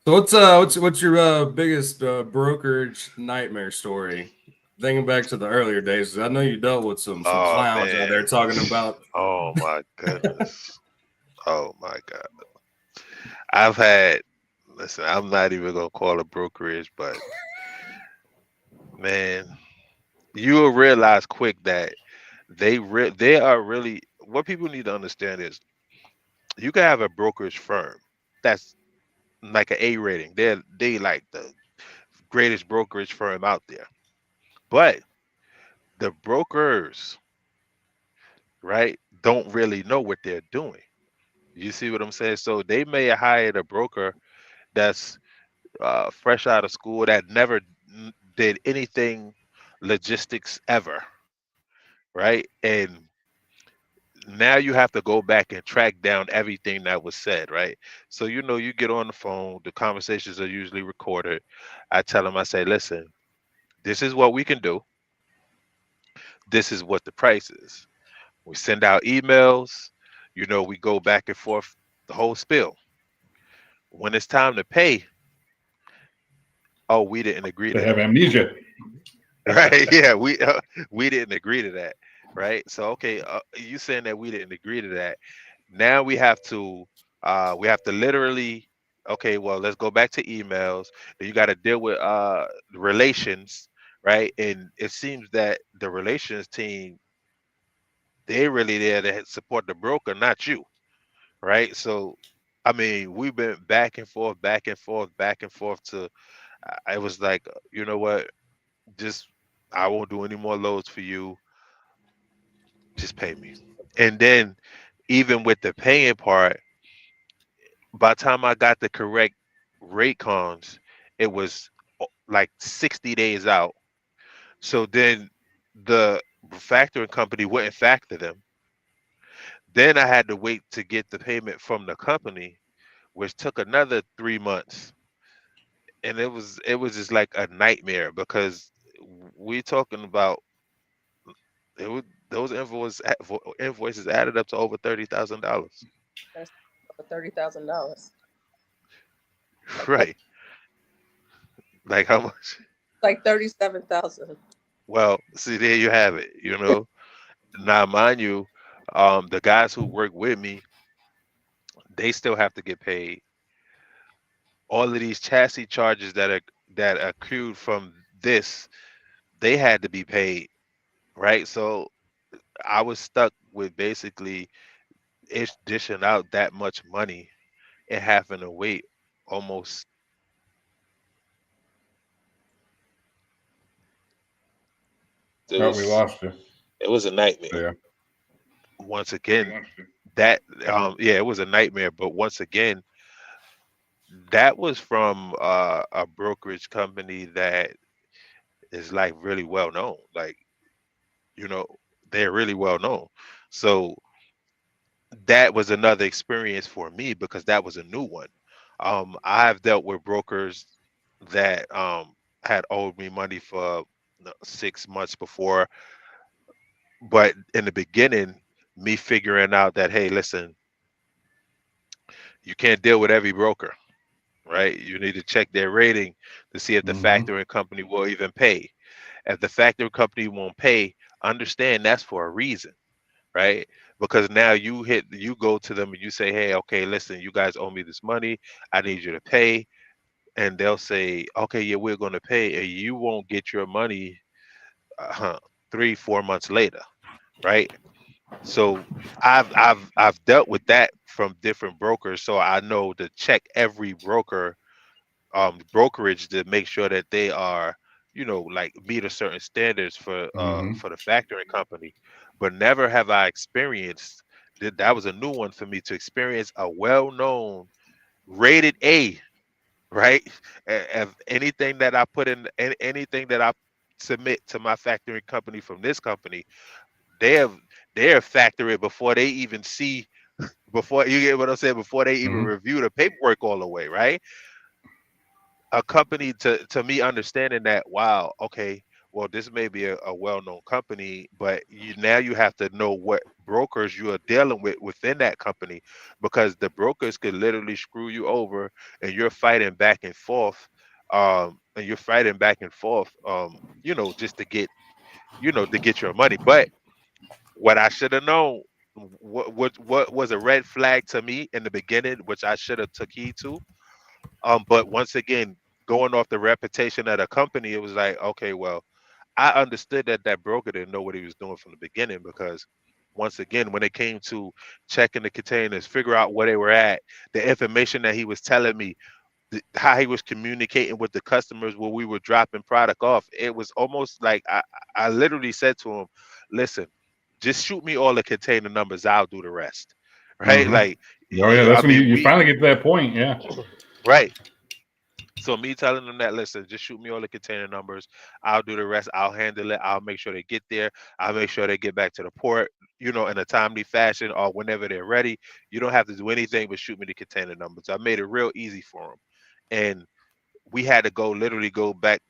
So what's your biggest brokerage nightmare story? Thinking back to the earlier days, I know you dealt with some Oh clowns out there man. talking about. Oh my goodness. Oh my God. I've had. Listen, I'm not even gonna call it brokerage, but man, you will realize quick that they are really, what people need to understand is you can have a brokerage firm that's like an A rating. They like the greatest brokerage firm out there. But the brokers, right, don't really know what they're doing. You see what I'm saying? So they may have hired a broker that's fresh out of school that never did anything logistics ever, right? And now you have to go back and track down everything that was said, right? So you get on the phone, the conversations are usually recorded. I tell them, I say, listen, this is what we can do. This is what the price is. We send out emails, we go back and forth the whole spiel. When it's time to pay, oh, we didn't agree They to have that. amnesia. Right? Yeah, we didn't agree to that, right? So okay, you saying that we didn't agree to that. Now we have to literally, okay, well, let's go back to emails. You got to deal with relations, right? And it seems that the relations team, they really there to support the broker, not you, right? So I mean, we've been back and forth, back and forth, back and forth to I was like, you know what? Just I won't do any more loads for you. Just pay me. And then even with the paying part, by the time I got the correct rate cons, it was like 60 days out. So then the factoring company wouldn't factor them. Then I had to wait to get the payment from the company, which took another 3 months. And it was just like a nightmare because we talking about it was, those invoices added up to over $30,000. That's over $30,000. Like Right. Like how much? like 37,000. Well, see, there you have it. Now, mind you, the guys who work with me, they still have to get paid. All of these chassis charges that accrued from this, they had to be paid, right? So I was stuck with basically it's dishing out that much money and having to wait almost. It Oh, we was lost you. it was a nightmare. Yeah. Once We again, lost you. that yeah, it was a nightmare. But once again, that was from a brokerage company that is like really well known. Like, you know, they're really well known. So that was another experience for me because that was a new one. I've dealt with brokers that had owed me money for 6 months before, but in the beginning, me figuring out that, hey, listen, you can't deal with every broker, right? You need to check their rating to see if the Mm-hmm. factoring company will even pay. If the factoring company won't pay, understand that's for a reason, right? Because now you go to them and you say, hey, okay, listen, you guys owe me this money. I need you to pay. And they'll say, okay, yeah, we're going to pay. And you won't get your money 3, 4 months later, right? So I've dealt with that from different brokers. So I know to check every brokerage to make sure that they are, like meet a certain standards for Mhm. the factoring company. But never have I experienced that was a new one for me to experience a well-known rated A, right? Of anything that I put in, anything that I submit to my factoring company from this company, they're factor it before they even see, before you get what I'm saying, before they even Mhm. review the paperwork all the way, right? A company to me understanding that, wow, okay, well, this may be a well-known company, but you have to know what brokers you are dealing with within that company, because the brokers could literally screw you over, and you're fighting back and forth, just to get your money. But what I should have known, what was a red flag to me in the beginning, which I should have took heed to. But once again, going off the reputation of the company, it was like, okay, well, I understood that that broker didn't know what he was doing from the beginning, because once again, when it came to checking the containers, figure out where they were at, the information that he was telling me, how he was communicating with the customers when we were dropping product off, it was almost like I literally said to him, listen, just shoot me all the container numbers, I'll do the rest. Right? Mhm. Like, Oh yeah, that's I when mean, you finally get to that point. Yeah. right. So me telling them that, listen, just shoot me all the container numbers. I'll do the rest. I'll handle it. I'll make sure they get there. I'll make sure they get back to the port, in a timely fashion, or whenever they're ready. You don't have to do anything but shoot me the container numbers. I made it real easy for them. And we had to literally go back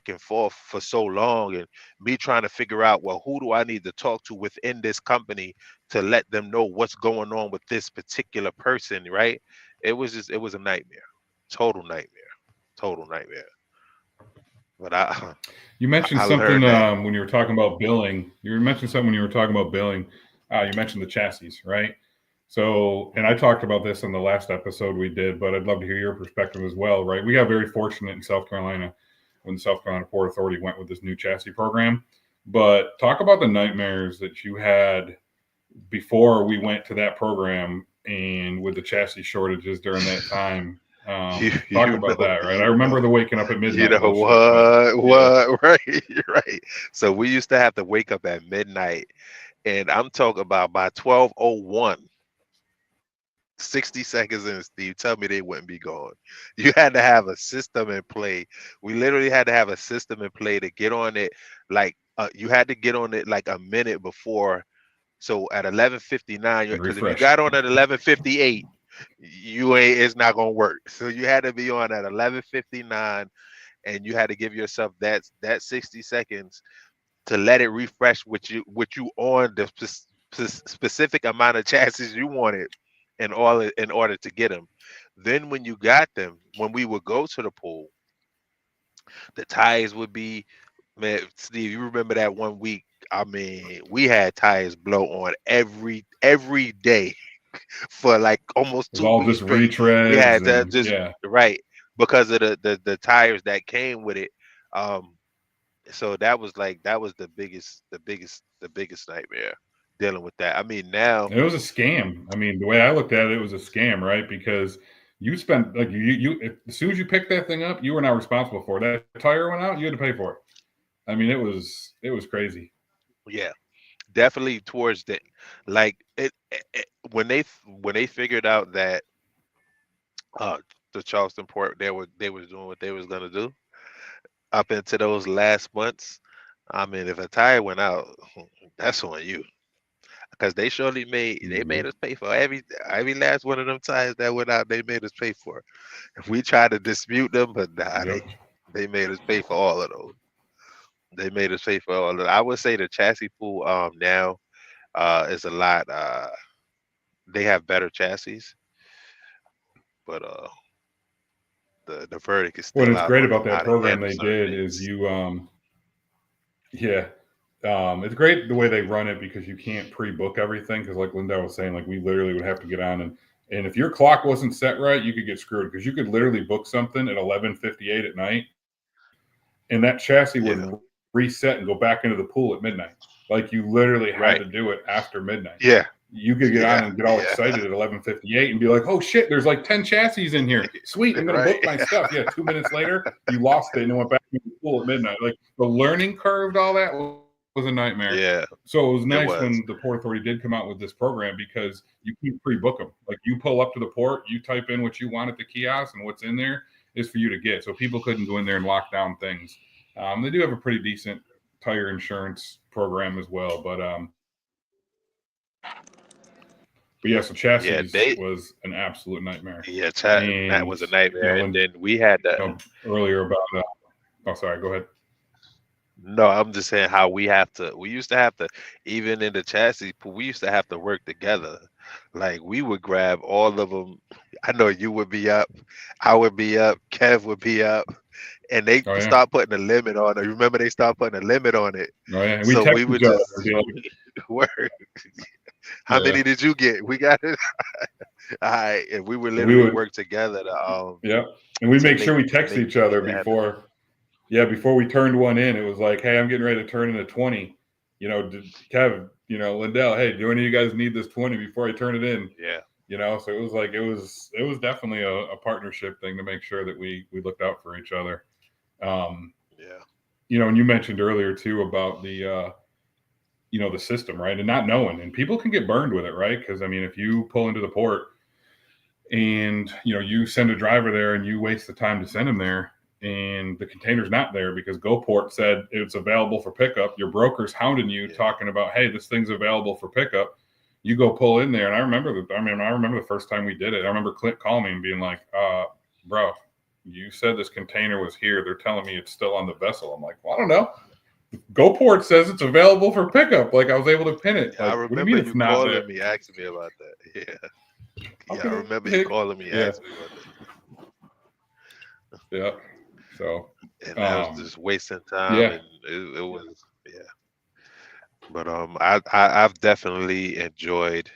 and forth for so long, and me trying to figure out, well, who do I need to talk to within this company to let them know what's going on with this particular person, right? It was a nightmare. Total nightmare. Total nightmare. But You mentioned I something learned that. when you were talking about billing. You mentioned something when you were talking about billing. You mentioned the chassis, right? So, and I talked about this in the last episode we did, but I'd love to hear your perspective as well, right? We got very fortunate in South Carolina when the South Carolina Port Authority went with this new chassis program. But talk about the nightmares that you had before we went to that program, and with the chassis shortages during that time. Talk about that, right? I remember the waking up at midnight bullshit, but yeah. Right, right. So we used to have to wake up at midnight, and I'm talking about by 12:01. 60 seconds in, Steve, tell me they wouldn't be gone. You had to have a system in play. We literally had to have a system in play to get on it. Like, you had to get on it like a minute before. So at 11:59, And because if you refresh. got on at 11:58, it's not gonna work. So you had to be on at 11:59, and you had to give yourself that 60 seconds to let it refresh with you on the specific amount of chances you wanted in order to get them. Then when you got them, when we would go to the pool, the tires would be, man, Steve, you remember that one week? I mean, we had tires blow on every day for like almost It was 2 all weeks just straight. We retreads had to and just, yeah. right, because of the tires that came with it. Um, so that was the biggest nightmare dealing with that. I mean, now, It was a scam. I mean, the way I looked at it, it was a scam, right? Because you spent like as soon as you picked that thing up, you were not responsible for it. That tire went out, you had to pay for it. I mean, it was crazy. yeah, definitely towards the, like when they figured out that uh the Charleston port, they was doing what they was gonna do up into those last months. I mean, if a tire went out, that's on you. Because they made Mhm. us pay for every last one of them tires that went out. They made us pay for it. We tried to dispute them, but nah, Yep. they made us pay for all of those. They made us pay for all of it. I would say the chassis pool now is a lot. They have better chassis, but the verdict is What still it's out great on about them, that how to program handle they certain did is things. you yeah. It's great the way they run it, because you can't pre-book everything. Because like Lindell was saying, like we literally would have to get on and if your clock wasn't set right, you could get screwed, because you could literally book something at 11:58 at night, and that chassis Yeah, would reset and go back into the pool at midnight. Like you literally had right. to do it after midnight. Yeah, You could get on yeah, and get all yeah. excited at 11:58 and be like, "Oh shit, there's like 10 chassis in here. Sweet, I'm gonna Right. book my stuff." Yeah, 2 minutes later, you lost it and it went back full at midnight. Like the learning curve, all that was a nightmare. Yeah. So it was nice when the Port Authority did come out with this program because you can pre-book them. Like you pull up to the port, you type in what you want at the kiosk, and what's in there is for you to get. So people couldn't go in there and lock down things. They do have a pretty decent tire insurance program as well, but yeah, so chassis was an absolute nightmare. Yeah, that was a nightmare. And then we had earlier about oh, sorry, go ahead. No, I'm just saying how we used to have to, even in the chassis, we used to have to work together. Like we would grab all of them. I know you would be up, I would be up, Kev would be up, and they start putting a limit on it. Remember, they start putting a limit on it. Oh yeah, so we would just work. How many did you get? We got it. All right, and we would literally work together to and we make sure we text each other before. Yeah, before we turned one in, it was like, hey, I'm getting ready to turn in a 20. You know, Kev, you know, Lindell, hey, do any of you guys need this 20 before I turn it in? Yeah. You know, so it was like it was definitely a partnership thing to make sure that we looked out for each other. You know, and you mentioned earlier too about the you know, the system, right? And not knowing, and people can get burned with it, right? Because I mean, if you pull into the port and you know you send a driver there and you waste the time to send him there, and the container's not there because GoPort said it's available for pickup. Your broker's hounding you, talking about, hey, this thing's available for pickup. You go pull in there, and I remember the first time we did it. I remember Clint calling me and being like, bro, you said this container was here. They're telling me it's still on the vessel. I'm like, well, I don't know. GoPort says it's available for pickup. Like I was able to pin it. Yeah, like, I remember you calling me, asking me about that. Yeah, I remember you calling me, asking me about that. Yeah. So, and that was just wasting time. Yeah. And it was, But I've definitely enjoyed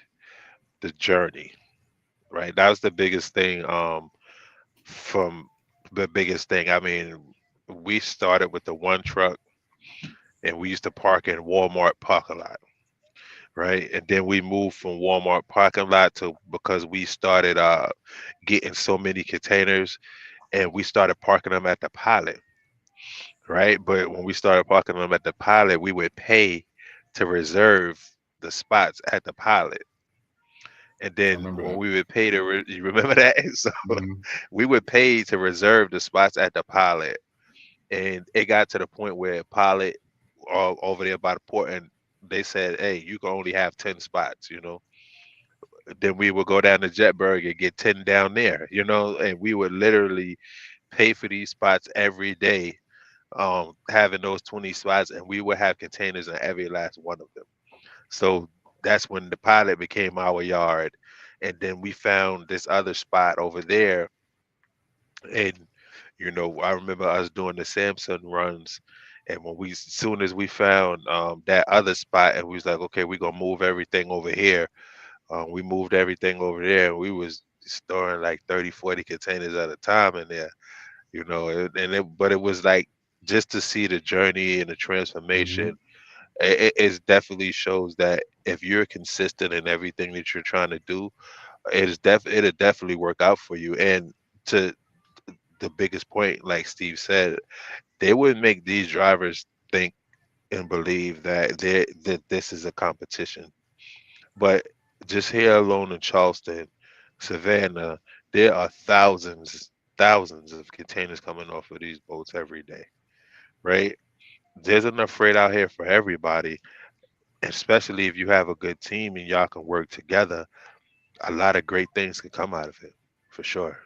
the journey. Right, that was the biggest thing. From the biggest thing. I mean, we started with the one truck, and we used to park in Walmart parking lot. Right, and then we moved from Walmart parking lot to because we started getting so many containers, and we started parking them at the pilot. Right, but when we started parking them at the pilot, we would pay to reserve the spots at the pilot. And then when we would pay to, you remember that? So we would pay to reserve the spots at the pilot. And it got to the point where pilot over there by the port, and they said, hey, you can only have 10 spots, you know. Then we would go down to Jetberg and get 10 down there, you know, and we would literally pay for these spots every day, having those 20 spots, and we would have containers in every last one of them. So that's when the pilot became our yard. And then we found this other spot over there. And, you know, I remember us doing the Samsung runs. And when as soon as we found that other spot, and we was like, okay, we're gonna move everything over here. We moved everything over there. We was storing like 30, 40 containers at a time in there, you know, but it was like just to see the journey and the transformation. It definitely shows that if you're consistent in everything that you're trying to do, it'll definitely work out for you. And to the biggest point, like Steve said, they would make these drivers think and believe that this is a competition. But just here alone in Charleston, Savannah, there are thousands of containers coming off of these boats every day, right? There's enough freight out here for everybody, especially if you have a good team and y'all can work together. A lot of great things can come out of it, for sure.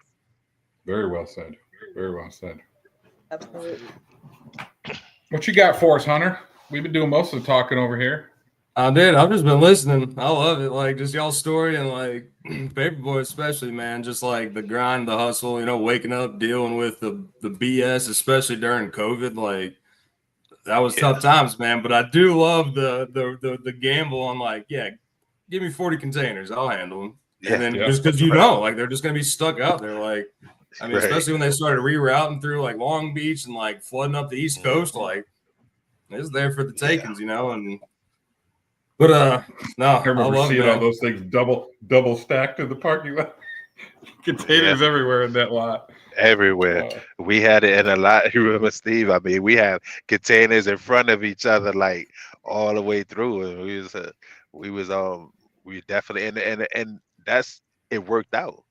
Very well said. Very well said. Absolutely. What you got for us, Hunter? We've been doing most of the talking over here. I did. I've just been listening. I love it. Like just y'all's story and like Paperboy especially, man. Just like the grind, the hustle, you know, waking up, dealing with the BS, especially during COVID. Like that was tough times, man. But I do love the gamble on like, yeah, give me 40 containers, I'll handle them. And then just because you know, like they're just gonna be stuck out there. Like, I mean, especially when they started rerouting through like Long Beach and like flooding up the East Coast, like it's there for the takings, you know. And but no, I remember seeing all those things double stacked in the parking lot. Containers everywhere in that lot. everywhere. We had it in a lot. You remember, Steve? I mean, we had containers in front of each other, like all the way through, and we was we definitely and that's it worked out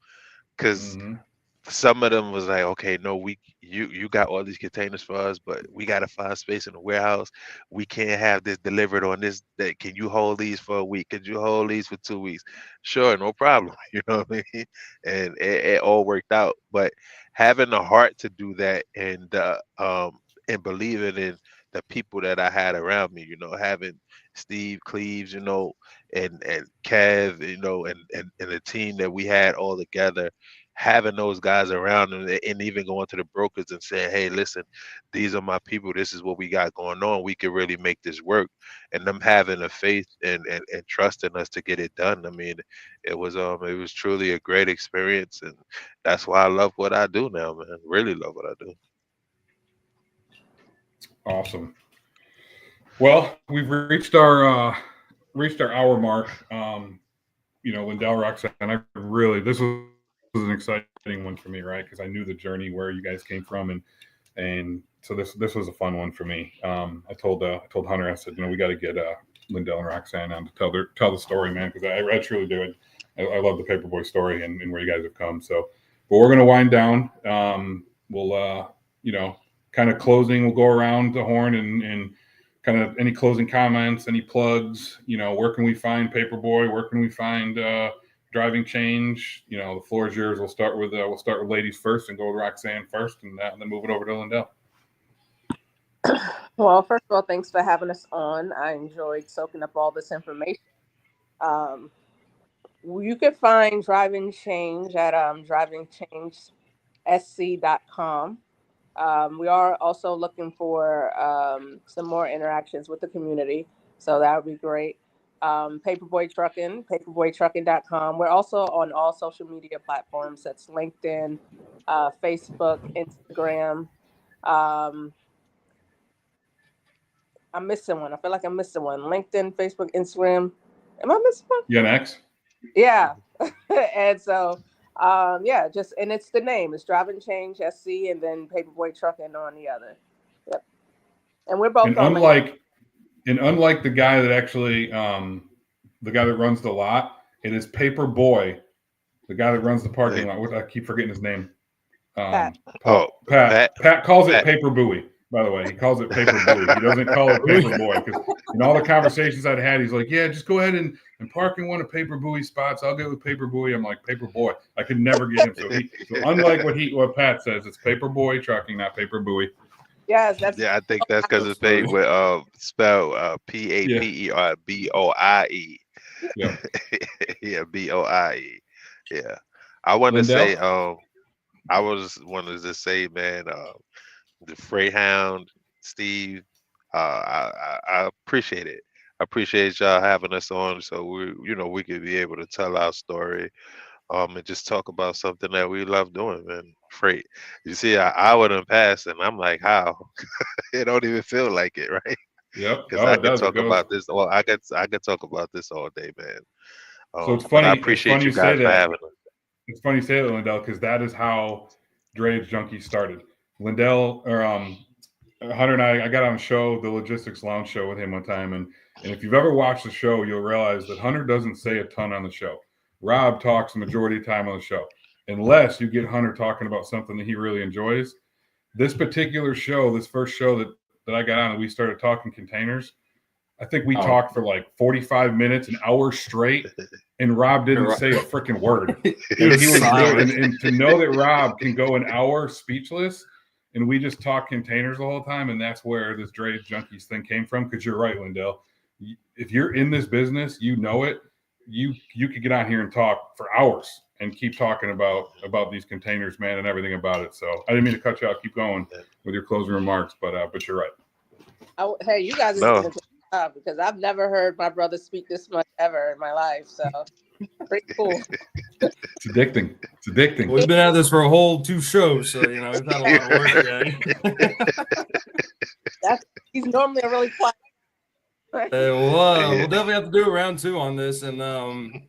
because Mhm. some of them was like, okay, no, you got all these containers for us, but we gotta find space in the warehouse. We can't have this delivered on this day. Can you hold these for a week? Could you hold these for 2 weeks? Sure, no problem. You know what I mean? And it all worked out. But having the heart to do that and believing in the people that I had around me, having Steve Cleves, and Kev, and the team that we had all together, having those guys around and even going to the brokers and saying, hey, listen, these are my people, this is what we got going on, we can really make this work, and them having a faith and trust in us to get it done. I mean, it was truly a great experience, and that's why I love what I do now, man. Really love what I do. Awesome. Well, we've reached our hour mark. Lindell, Roxanne, this was an exciting one for me, right? Because I knew the journey where you guys came from, and so this was a fun one for me. I told Hunter, I said, we got to get Lindell and Roxanne on to tell the story, man, because I truly do. I love the Paperboie story and where you guys have come. So, but we're gonna wind down. We'll kind of closing. We'll go around the horn and kind of any closing comments, any plugs. Where can we find Paperboie? Where can we find Driving Change? The floor is yours. We'll start with ladies first and go with Roxanne first, and then move it over to Lindell. Well, first of all, thanks for having us on. I enjoyed soaking up all this information. You can find Driving Change at drivingchangesc.com. We are also looking for some more interactions with the community, so that would be great. Paperboie Trucking, paperboitrucking.com. We're also on all social media platforms. That's LinkedIn, Facebook, Instagram. I'm missing one. I feel like I'm missing one. LinkedIn, Facebook, Instagram. Am I missing one? Yeah, next. Yeah. And so, and it's the name. It's Driving Change SC, and then Paperboie Trucking on the other. Yep. And we're both unlike the guy that actually, the guy that runs the lot, it is Paperboie, the guy that runs the parking lot. I keep forgetting his name. Pat. Pat calls it Paperboie. By the way, he calls it Paperboie. He doesn't call it Paperboie, because in all the conversations I'd had, he's like, yeah, just go ahead and park in one of Paperboie spots. I'll get with Paperboie. I'm like, Paperboie. I could never get him. So unlike what Pat says, it's Paperboie Trucking, not Paperboie. Yes, I think that's because it's paid with spelled Paperboi. Yeah. Yeah, Boie. Yeah. I want to say, wanted to say, man, the Freight Hound, Steve, I appreciate it. I appreciate y'all having us on, so we could be able to tell our story, and just talk about something that we love doing, man. Freight. You see, I wouldn't pass, and I'm like, how? It don't even feel like it, right? Yep. Because I could talk about this. Well, I could talk about this all day, man. So it's funny. I appreciate you guys for having us. It's funny you say that, Lindell, because that is how Dray's Junkies started. Lindell, or Hunter and I got on a show, the Logistics Lounge show, with him one time, and if you've ever watched the show, you'll realize that Hunter doesn't say a ton on the show. Rob talks the majority of the time on the show, unless you get Hunter talking about something that he really enjoys. This particular show, this first show that I got on, and we started talking containers, I think we talked for like 45 minutes, an hour straight, and Rob didn't say a freaking word. And to know that Rob can go an hour speechless, and we just talk containers the whole time, and that's where this Dray's Junkies thing came from. Because you're right, Lindell. If you're in this business, you know it. You could get on here and talk for hours and keep talking about these containers, man, and everything about it. So I didn't mean to cut you out. Keep going with your closing remarks, but you're right. Hey, you guys are doing a good job, because I've never heard my brother speak this much ever in my life. So pretty cool. It's addicting. We've been at this for a whole 2 shows, so we've had a lot of work today. He's normally a really quiet. Hey, we'll definitely have to do a round 2 on this, and we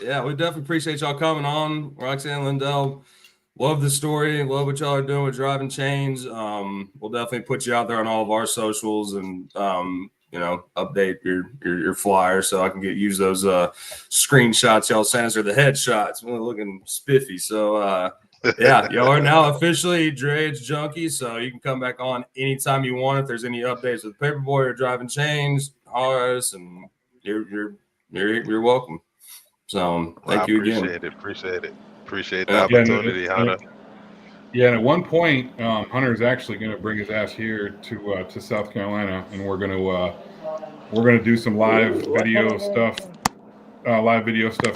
definitely appreciate y'all coming on, Roxanne, Lindell. love the story. Love what y'all are doing with driving chains. We'll definitely put you out there on all of our socials and update your flyer so I can use those screenshots y'all sent us, or the headshots. We're looking spiffy. So yeah, y'all are now officially Dray's Junkies, so you can come back on anytime you want. If there's any updates with Paperboy or driving chains, holler us, and you're welcome. So thank you again. Appreciate the opportunity, Hunter. Yeah, and at one point, Hunter's actually going to bring his ass here to South Carolina, and we're gonna do some live video stuff.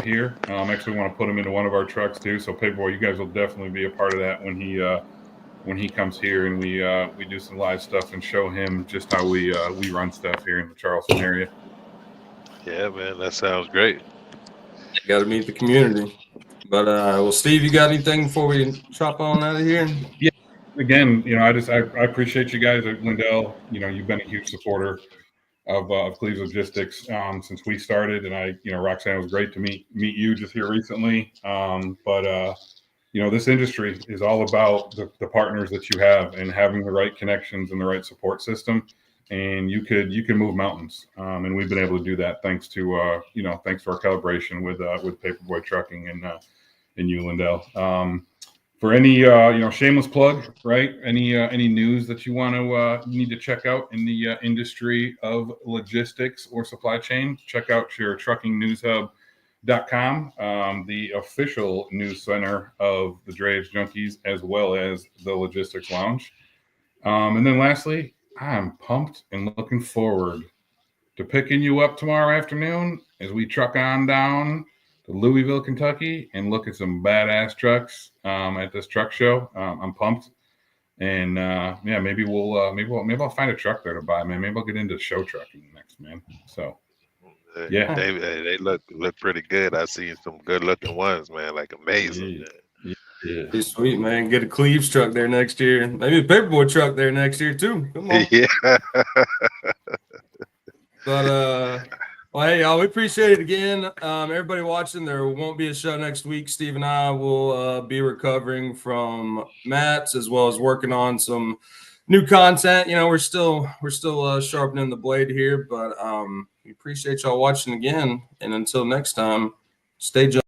Here. Actually want to put him into one of our trucks too. So Paperboy, you guys will definitely be a part of that when he comes here, and we do some live stuff and show him just how we run stuff here in the Charleston area. Yeah, man, that sounds great. Got to meet the community. But well, Steve, you got anything before we chop on out of here? Yeah. Again, I appreciate you guys at Lindell. You've been a huge supporter of Cleve's Logistics since we started, and Roxanne, it was great to meet you just here recently. But this industry is all about the partners that you have and having the right connections and the right support system, and you can move mountains. And we've been able to do that thanks to our calibration with Paperboy Trucking and you, Lindell. For any shameless plug, right? Any news that you want to need to check out in the industry of logistics or supply chain, check out your truckingnewshub.com, the official news center of the Dray's Junkies, as well as the Logistics Lounge. And then lastly, I'm pumped and looking forward to picking you up tomorrow afternoon as we truck on down to Louisville, Kentucky, and look at some badass trucks at this truck show. I'm pumped, and maybe I'll find a truck there to buy, man. Maybe I'll get into show trucking next, man. So yeah, they look pretty good. I've seen some good looking ones, man. Like amazing. Yeah. Be sweet, man. Get a Cleves truck there next year. Maybe a Paperboy truck there next year too. Come on. Yeah. But well, hey, y'all, we appreciate it again. Everybody watching, there won't be a show next week. Steve and I will be recovering from Matt's, as well as working on some new content. We're still sharpening the blade here, but we appreciate y'all watching again. And until next time, stay junky.